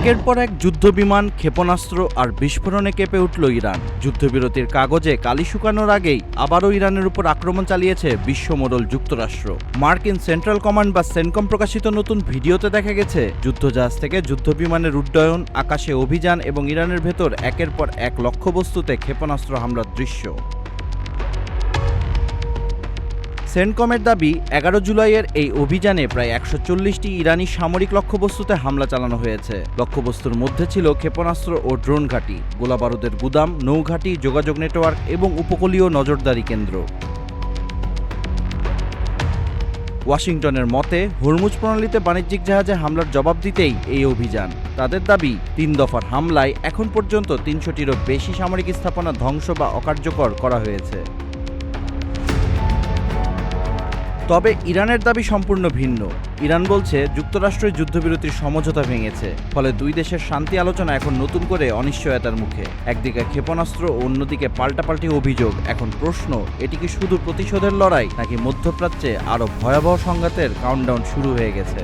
একের পর এক যুদ্ধবিমান, ক্ষেপণাস্ত্র আর বিস্ফোরণে কেঁপে উঠল ইরান। যুদ্ধবিরতির কাগজে কালি শুকানোর আগেই আবারও ইরানের উপর আক্রমণ চালিয়েছে বিশ্বমোড়ল যুক্তরাষ্ট্র। মার্কিন সেন্ট্রাল কমান্ড বা সেনকম প্রকাশিত নতুন ভিডিওতে দেখা গেছে যুদ্ধজাহাজ থেকে যুদ্ধবিমানের উড্ডয়ন, আকাশে অভিযান এবং ইরানের ভেতর একের পর এক লক্ষ্যবস্তুতে ক্ষেপণাস্ত্র হামলার দৃশ্য। সেনকমের দাবি, 11 জুলাইয়ের এই অভিযানে প্রায় 140টি ইরানি সামরিক লক্ষ্যবস্তুতে হামলা চালানো হয়েছে। লক্ষ্যবস্তুর মধ্যে ছিল ক্ষেপণাস্ত্র ও ড্রোন ঘাঁটি, গোলাবারুদের গুদাম, নৌঘাঁটি, যোগাযোগ নেটওয়ার্ক এবং উপকূলীয় নজরদারি কেন্দ্র। ওয়াশিংটনের মতে, হরমুজ প্রণালীতে বাণিজ্যিক জাহাজে হামলার জবাব দিতেই এই অভিযান। তাদের দাবি, 3 দফার হামলায় এখন পর্যন্ত 300টিরও বেশি সামরিক স্থাপনা ধ্বংস বা অকার্যকর করা হয়েছে। তবে ইরানের দাবি সম্পূর্ণ ভিন্ন। ইরান বলছে যুক্তরাষ্ট্রই যুদ্ধবিরতির সমঝোতা ভেঙেছে, ফলে দুই দেশের শান্তি আলোচনা এখন নতুন করে অনিশ্চয়তার মুখে। একদিকে ক্ষেপণাস্ত্র ও অন্যদিকে পাল্টাপাল্টি অভিযোগ। এখন প্রশ্ন, এটি কি শুধু প্রতিশোধের লড়াই, নাকি মধ্যপ্রাচ্যে আরও ভয়াবহ সংঘাতের কাউন্টডাউন শুরু হয়ে গেছে?